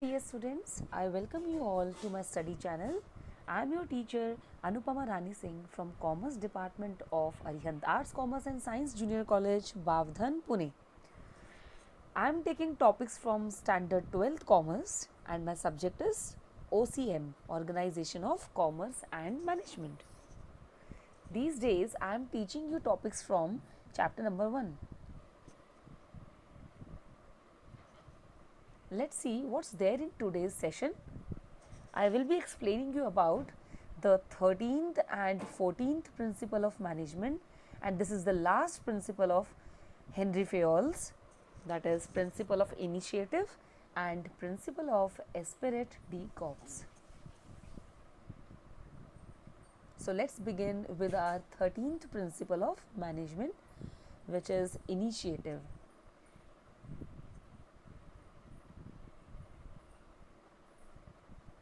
Dear students, I welcome you all to my study channel. I am your teacher Anupama Rani Singh from Commerce Department of Arihant Arts, Commerce and Science Junior College, Bavdhan, Pune. I am taking topics from Standard 12th Commerce and my subject is OCM, Organization of Commerce and Management. These days I am teaching you topics from chapter number 1. Let's see what's there in today's session. I will be explaining you about the 13th and 14th principle of management, and this is the last principle of Henry Fayol's, that is principle of initiative and principle of Esprit de Corps. So let's begin with our 13th principle of management, which is initiative.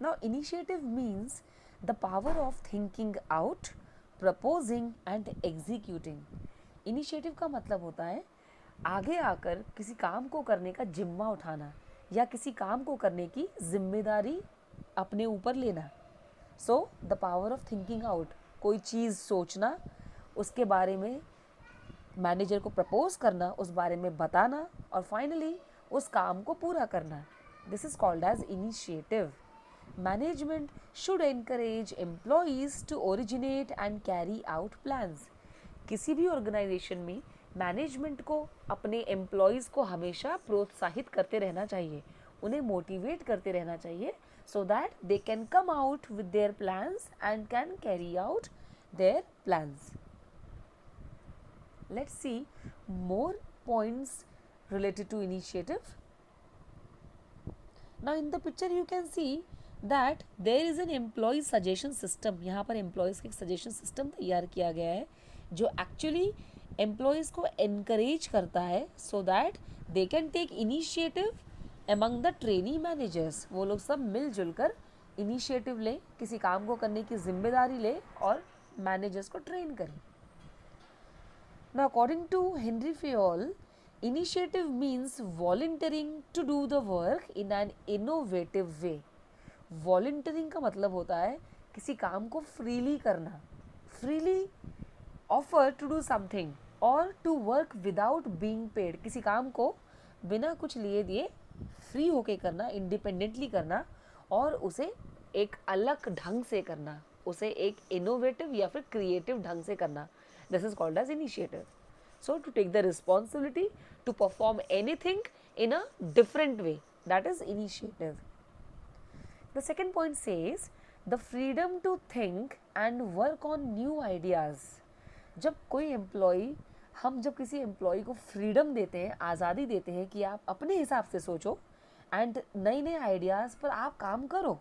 Now, initiative means the power of thinking out, proposing and executing. Initiative का मतलब होता है आगे आकर किसी काम को करने का जिम्मा उठाना या किसी काम को करने की जिम्मेदारी अपने ऊपर लेना. So the power of thinking out, कोई चीज़ सोचना, उसके बारे में मैनेजर को प्रपोज करना, उस बारे में बताना और फाइनली उस काम को पूरा करना. This is called as initiative. Management should encourage employees to originate and carry out plans. किसी भी ऑर्गेनाइजेशन में मैनेजमेंट को अपने एम्प्लॉयज़ को हमेशा प्रोत्साहित करते रहना चाहिए, उन्हें मोटिवेट करते रहना चाहिए so that they can come out with their plans and can carry out their plans. Let's see more points related to initiative. Now in the picture you can see that there is an employee suggestion system. यहाँ पर employees का एक suggestion system तैयार किया गया है जो actually employees को encourage करता है so that they can take initiative among the trainee managers. वो लोग सब मिलजुल कर initiative लें, किसी काम को करने की जिम्मेदारी लें और managers को train करें. Now according to Henry Fayol, initiative means volunteering to do the work in an innovative way. Volunteering का मतलब होता है किसी काम को फ्रीली करना, freely offer to do something और to work without being paid. किसी काम को बिना कुछ लिए दिए फ्री होके करना, इंडिपेंडेंटली करना और उसे एक अलग ढंग से करना, उसे एक इनोवेटिव या फिर क्रिएटिव ढंग से करना. This is called as initiative. So to take the responsibility to perform anything in a different way, that is initiative. The second point says the freedom to think and work on new ideas. जब कोई employee, हम जब किसी employee को freedom देते हैं, आज़ादी देते हैं कि आप अपने हिसाब से सोचो एंड नए नए आइडियाज़ पर आप काम करो,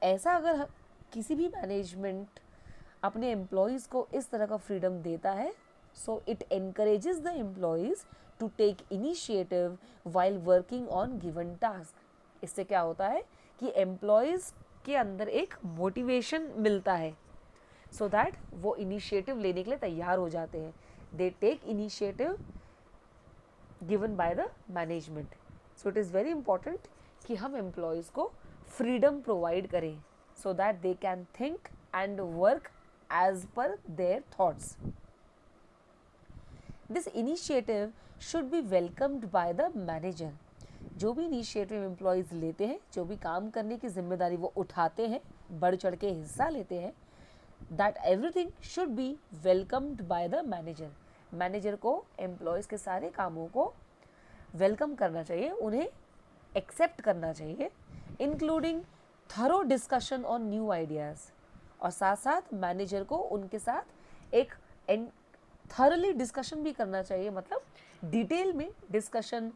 ऐसा अगर किसी भी मैनेजमेंट अपने एम्प्लॉयज़ को इस तरह का फ्रीडम देता है, so it encourages the employees to take initiative while working on given task. इससे क्या होता है कि एम्प्लॉयज़ के अंदर एक मोटिवेशन मिलता है सो दैट वो इनिशिएटिव लेने के लिए तैयार हो जाते हैं. They take initiative given by the management. So it is very important कि हम एम्प्लॉयज़ को फ्रीडम प्रोवाइड करें so that they can think and work as per their thoughts. This initiative should be welcomed by the manager. जो भी initiative employees लेते हैं, जो भी काम करने की जिम्मेदारी वो उठाते हैं, बढ़ चढ़ के हिस्सा लेते हैं, that everything should be welcomed by the manager. Manager को एम्प्लॉयज़ के सारे कामों को वेलकम करना चाहिए, उन्हें एक्सेप्ट करना चाहिए, including thorough discussion on new ideas. और साथ साथ मैनेजर को उनके साथ एक थरली डिस्कशन भी करना चाहिए, मतलब डिटेल में डिस्कशन,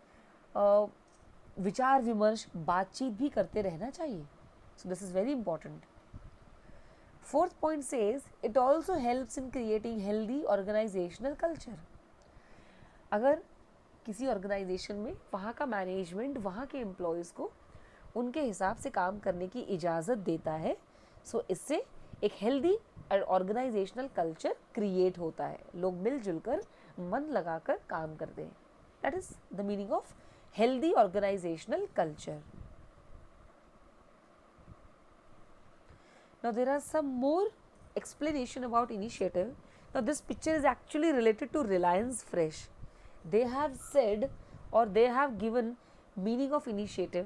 विचार विमर्श, बातचीत भी करते रहना चाहिए. So this is very important. Fourth point says it also helps in creating healthy organisational culture. अगर किसी ऑर्गेनाइजेशन में वहाँ का मैनेजमेंट वहाँ के एम्प्लॉयज़ को उनके हिसाब से काम करने की इजाज़त देता है, सो इससे एक हेल्दी ऑर्गेनाइजेशनल कल्चर क्रिएट होता है. लोग मिलजुल कर मन लगाकर काम करते हैं. That is the meaning of healthy organizational culture. Now there are some more explanation about initiative. Now this picture is actually related to Reliance Fresh. They have said, or they have given meaning of initiative.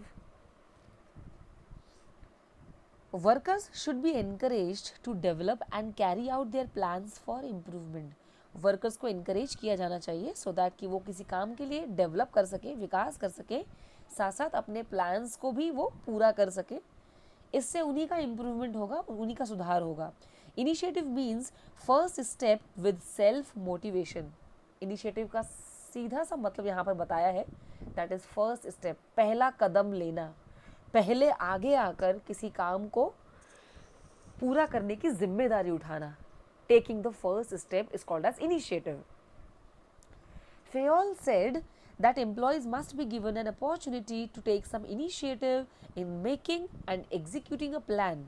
Workers should be encouraged to develop and carry out their plans for improvement. Workers को encourage किया जाना चाहिए so that कि वो किसी काम के लिए develop कर सके, विकास कर सके, साथ साथ अपने plans को भी वो पूरा कर सके. इससे उन्हीं का improvement होगा, उन्हीं का सुधार होगा. Initiative means first step with self motivation. Initiative का सीधा सा मतलब यहाँ पर बताया है, that is first step, पहला कदम लेना, पहले आगे आकर किसी काम को पूरा करने की जिम्मेदारी उठाना. Taking the first step is called as initiative. Fayol said that employees must be given an opportunity to take some initiative in making and executing a plan.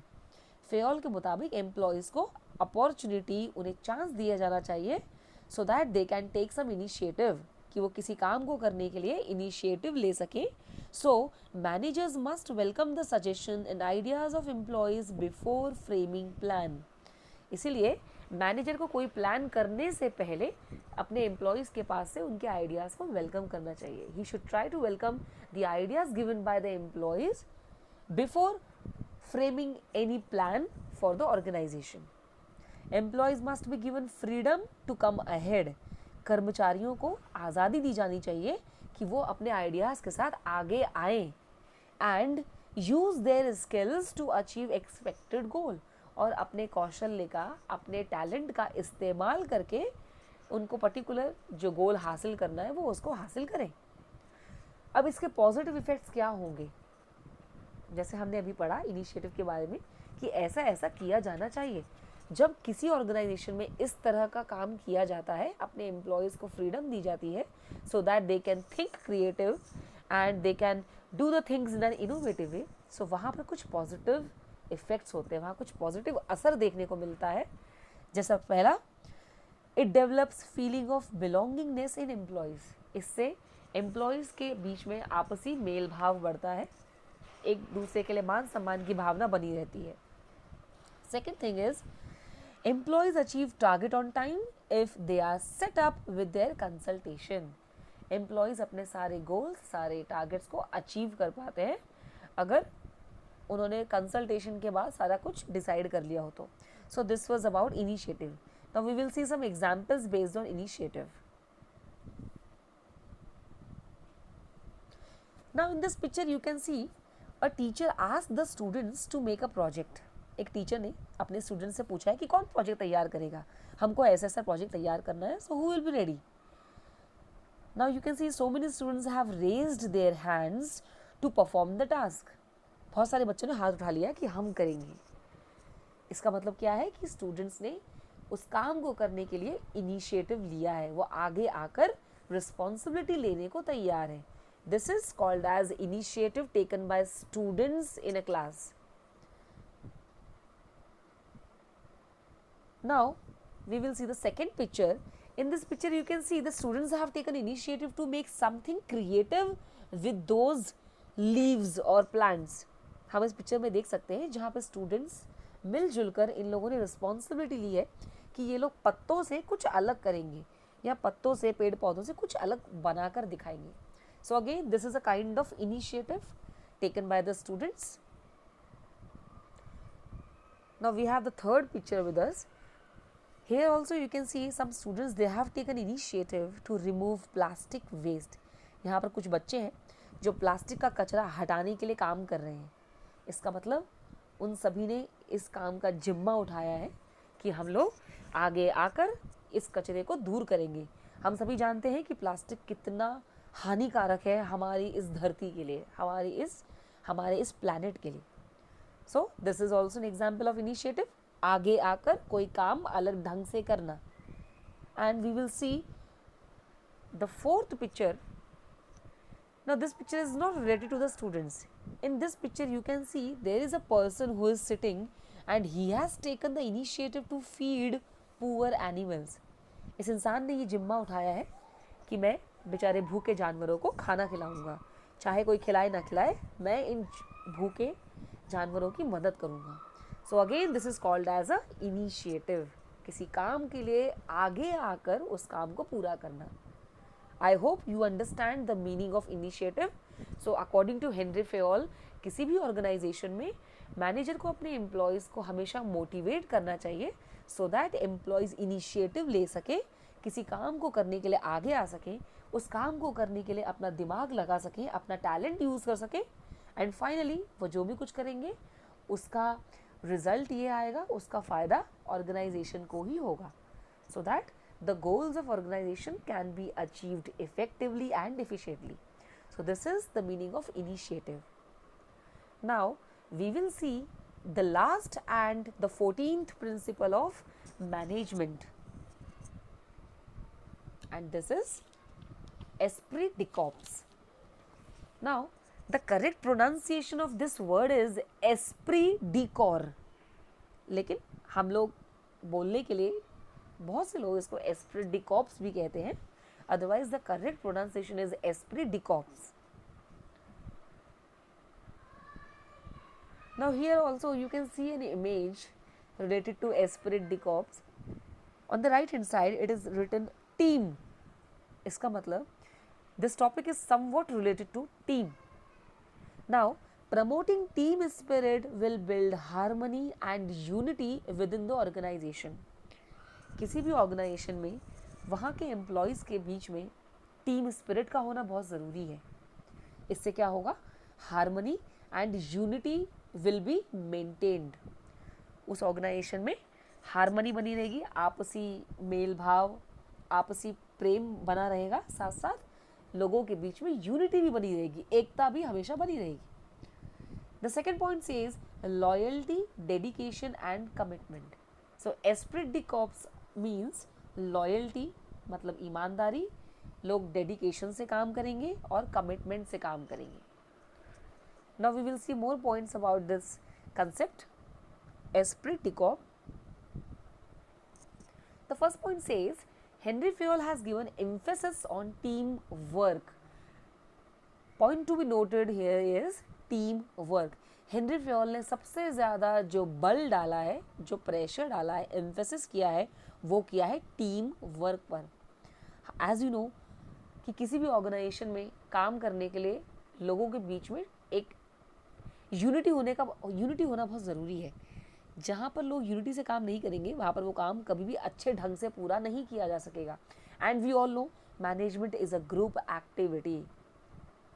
Fayol के मुताबिक employees को opportunity, उन्हें chance दिया जाना चाहिए so that they can take some initiative, कि वो किसी काम को करने के लिए initiative ले सके. So managers must welcome the suggestion and ideas of employees before framing plan. इसीलिए मैनेजर को कोई प्लान करने से पहले अपने एम्प्लॉयज़ के पास से उनके आइडियाज़ को वेलकम करना चाहिए. He should try to welcome the ideas given by the employees before framing any plan for the organisation. Employees must be given freedom to come ahead. कर्मचारियों को आज़ादी दी जानी चाहिए कि वो अपने आइडियाज़ के साथ आगे आएँ and use their skills to achieve expected goal. और अपने कौशल्य का, अपने टैलेंट का इस्तेमाल करके उनको पर्टिकुलर जो गोल हासिल करना है वो उसको हासिल करें. अब इसके पॉजिटिव इफ़ेक्ट्स क्या होंगे, जैसे हमने अभी पढ़ा इनिशिएटिव के बारे में कि ऐसा ऐसा किया जाना चाहिए. जब किसी ऑर्गेनाइजेशन में इस तरह का काम किया जाता है, अपने एम्प्लॉयज़ को फ्रीडम दी जाती है so that they can think creative and they can do the things in an innovative way. So वहाँ पर कुछ पॉजिटिव इफ़ेक्ट्स होते हैं, वहाँ कुछ पॉजिटिव असर देखने को मिलता है. जैसा पहला, it develops feeling of belongingness in employees. इससे एम्प्लॉयज़ के बीच में आपसी मेल भाव बढ़ता है, एक दूसरे के लिए मान सम्मान की भावना बनी रहती है. Second thing is employees achieve target on time if they are set up with their consultation. Employees अपने सारे गोल्स, सारे टारगेट्स को अचीव कर पाते हैं अगर उन्होंने कंसल्टेशन के बाद सारा कुछ डिसाइड कर लिया हो तो. So this was about initiative. Now we will see some examples based on initiative. Now in this picture you can see a teacher asked the students to make a project. एक teacher ने अपने student से पूछा है कि कौन project तैयार करेगा, हमको ऐसा ऐसा प्रोजेक्ट तैयार करना है, so who will be ready. Now you can see so many students have raised their hands to perform the task. बहुत सारे बच्चों ने हाथ उठा लिया कि हम करेंगे. इसका मतलब क्या है कि स्टूडेंट्स ने उस काम को करने के लिए इनिशिएटिव लिया है, वो आगे आकर रिस्पॉन्सिबिलिटी लेने को तैयार है. This is called as initiative taken by students in a class. Now we will see the second picture. In this picture you can see the students have taken initiative to make something creative with those leaves or plants. हम इस picture में देख सकते हैं जहाँ पे students मिलजुल कर इन लोगों ने रिस्पॉन्सिबिलिटी ली है कि ये लोग पत्तों से कुछ अलग करेंगे या पत्तों से, पेड़ पौधों से कुछ अलग बनाकर दिखाएंगे. So again this is a kind of initiative taken by the students. Now we have the third picture with us. Here also you can see some students, they have taken initiative to remove plastic waste. यहाँ पर कुछ बच्चे हैं जो plastic का कचरा हटाने के लिए काम कर रहे हैं. इसका मतलब उन सभी ने इस काम का जिम्मा उठाया है कि हम लोग आगे आकर इस कचरे को दूर करेंगे. हम सभी जानते हैं कि प्लास्टिक कितना हानिकारक है हमारी इस धरती के लिए, हमारे इस प्लैनेट के लिए. So this is also an example of initiative, आगे आकर कोई काम अलग ढंग से करना. And we will see the fourth picture. Now this picture is not related to the students. In this picture you can see there is a person who is sitting and he has taken the initiative to feed poor animals. इस इंसान ने ये जिम्मा उठाया है कि मैं बेचारे भूखे जानवरों को खाना खिलाऊंगा, चाहे कोई खिलाए ना खिलाए, मैं इन भूखे जानवरों की मदद करूंगा. So again this is called as a initiative, किसी काम के लिए आगे आकर उस काम को पूरा करना. I hope you understand the meaning of initiative. So according to Henry Fayol, किसी भी ऑर्गेनाइजेशन में मैनेजर को अपने एम्प्लॉयज़ को हमेशा मोटिवेट करना चाहिए सो दैट एम्प्लॉयज़ इनिशिएटिव ले सके, किसी काम को करने के लिए आगे आ सकें, उस काम को करने के लिए अपना दिमाग लगा सकें, अपना टैलेंट यूज़ कर सकें, एंड फाइनली वो जो भी कुछ करेंगे उसका रिजल्ट ये आएगा, उसका फ़ायदा ऑर्गेनाइजेशन को ही होगा. So that the goals of organization can be achieved effectively and efficiently. So this is the meaning of initiative. Now we will see the last and the 14th principle of management, and this is esprit de corps. Now the correct pronunciation of this word is esprit de corps, लेकिन हम लोग बोलने के लिए बहुत से लोग इसको एस्प्रिट डी कॉर्प्स भी कहते हैं. Otherwise the correct pronunciation is esprit de corps. Now here also you can see an image related to esprit de corps. On the right hand side it is written team. इसका मतलब this topic is somewhat related to team. Now promoting team spirit will build harmony and unity within the organization. किसी भी organisation में वहाँ के employees के बीच में team spirit का होना बहुत ज़रूरी है. इससे क्या होगा? Harmony and unity will be maintained. उस ऑर्गेनाइजेशन में हार्मनी बनी रहेगी, आपसी मेल भाव, आपसी प्रेम बना रहेगा, साथ साथ लोगों के बीच में यूनिटी भी बनी रहेगी, एकता भी हमेशा बनी रहेगी. The second point says loyalty, dedication and commitment. So esprit de corps means loyalty मतलब ईमानदारी, लोग डेडिकेशन से काम करेंगे और कमिटमेंट से काम करेंगे. Now we will see more points about this concept esprit de corps. The first point says Henry Fayol has given emphasis on team work. Point to be noted here is team work. Henry Fayol ने सबसे ज़्यादा जो बल डाला है, जो pressure डाला है, एम्फेसिस किया है, वो किया है टीम वर्क पर. एज यू नो कि किसी भी ऑर्गेनाइजेशन में काम करने के लिए लोगों के बीच में एक यूनिटी होना बहुत ज़रूरी है. जहाँ पर लोग यूनिटी से काम नहीं करेंगे वहाँ पर वो काम कभी भी अच्छे ढंग से पूरा नहीं किया जा सकेगा. And we all know management is a group activity.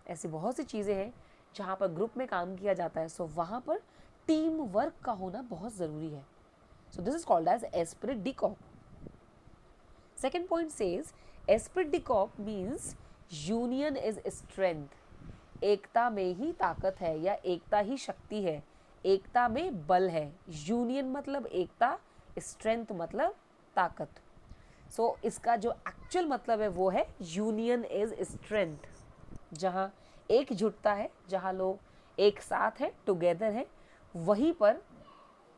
ऐसी बहुत सी चीज़ें हैं जहाँ पर ग्रुप में काम किया जाता है. सो वहाँ पर टीम वर्क का होना बहुत ज़रूरी है. So this is called as esprit de corps. Second point says esprit de corps means union is strength. एकता में ही ताकत है या एकता ही शक्ति है, एकता में बल है. यूनियन मतलब एकता, स्ट्रेंथ मतलब ताकत. सो इसका जो एक्चुअल मतलब है वो है यूनियन इज स्ट्रेंथ. जहाँ एक जुटता है, जहाँ लोग एक साथ है, टुगेदर है, वहीं पर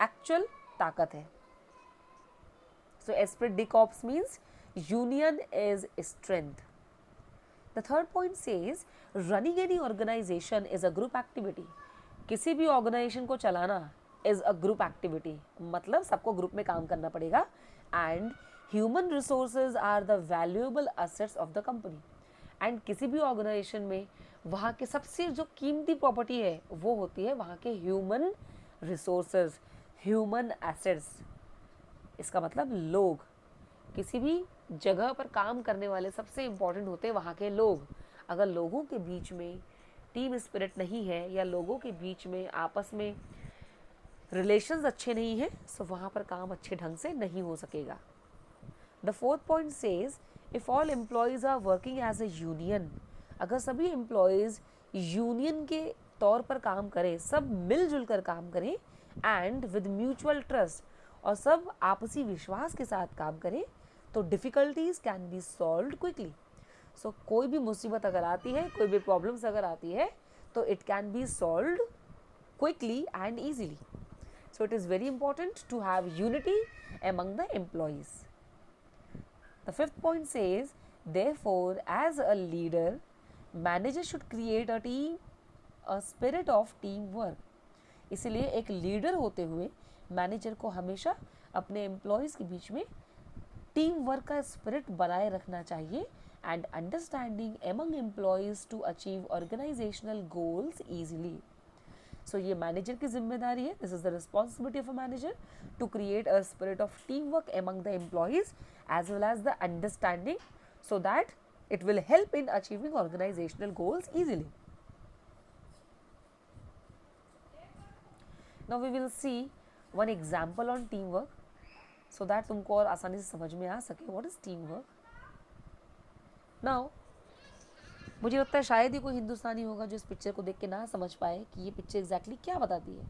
एक्चुअल ताकत है. So esprit de corps means union is strength. The third point says running any organisation is a group activity. किसी भी ऑर्गेनाइजेशन को चलाना इज अ ग्रुप एक्टिविटी, मतलब सबको ग्रुप में काम करना पड़ेगा. And human resources are the valuable assets of the company. And किसी भी ऑर्गेनाइजेशन में वहाँ के सबसे जो कीमती प्रॉपर्टी है वो होती है वहाँ के ह्यूमन रिसोर्सेज, ह्यूमन एसेट्स. इसका मतलब लोग. किसी भी जगह पर काम करने वाले सबसे इम्पॉर्टेंट होते हैं वहाँ के लोग. अगर लोगों के बीच में टीम स्पिरिट नहीं है या लोगों के बीच में आपस में रिलेशंस अच्छे नहीं हैं, सो वहाँ पर काम अच्छे ढंग से नहीं हो सकेगा. The fourth point says if all employees are working as a union. अगर सभी एम्प्लॉयज़ यूनियन के तौर पर काम करें, सब मिलजुल कर काम करें, एंड विद म्यूचुअल ट्रस्ट, और सब आपसी विश्वास के साथ काम करें, तो difficulties can be solved quickly. So कोई भी मुसीबत अगर आती है, कोई भी प्रॉब्लम्स अगर आती है, तो it can be solved quickly and easily. So it is very important to have unity among the employees. The fifth point says, therefore, as a leader, manager should create a spirit of teamwork. इसलिए एक leader होते हुए manager को हमेशा अपने employees के बीच में team work का स्पिरिट बनाए रखना चाहिए and understanding among employees to achieve organisational goals easily. So ये मैनेजर की जिम्मेदारी है. This is the responsibility of a manager to create a spirit of team work among the employees as well as the understanding so that it will help in achieving organizational goals easily. Now we will see one example on teamwork so that तुमको और आसानी से समझ में आ सके what is teamwork. Now मुझे लगता है शायद ही कोई हिंदुस्तानी होगा जो इस पिक्चर को देख के ना समझ पाए कि ये पिक्चर एग्जैक्टली क्या बताती है.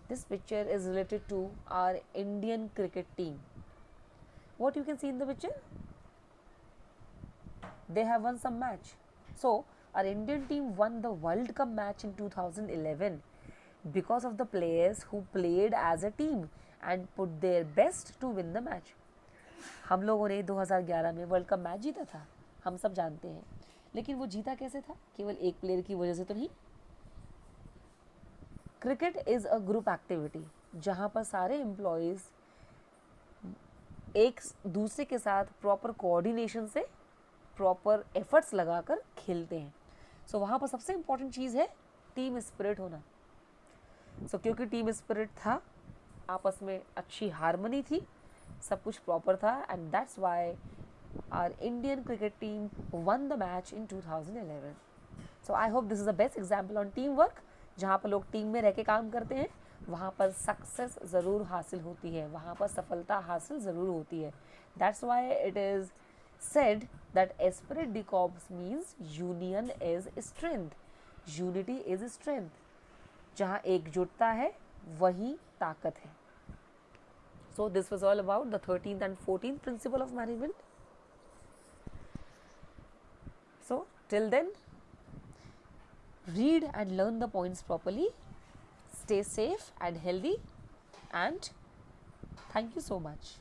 This picture is related to our Indian cricket team. What you can see in the picture? They have won some match. So our Indian team won the World Cup match in 2011 because of the players who played as a team and put their best to win the match. हम लोगों ने 2011 में world cup match जीता था, हम सब जानते हैं. लेकिन वो जीता कैसे था? केवल एक प्लेयर की वजह से तो नहीं. Cricket is a group activity जहाँ पर सारे एम्प्लॉयज़ एक दूसरे के साथ प्रॉपर कोऑर्डिनेशन से प्रॉपर एफर्ट्स लगाकर खेलते हैं. सो वहाँ पर सबसे इम्पॉर्टेंट चीज़ है टीम स्पिरिट होना. सो क्योंकि टीम स्पिरिट था, आपस में अच्छी हारमनी थी, सब कुछ प्रॉपर था and that's why our Indian cricket team won the match in 2011. So I hope this is the best example on team work. जहाँ पर लोग टीम में रह के काम करते हैं वहाँ पर सक्सेस ज़रूर हासिल होती है, वहाँ पर सफलता हासिल ज़रूर होती है. That's why it is said that esprit de corps means union is strength, unity is strength. जहाँ एकजुटता है वही ताकत है. So this was all about the 13th and 14th principle of management. So till then, read and learn the points properly, stay safe and healthy, and thank you so much.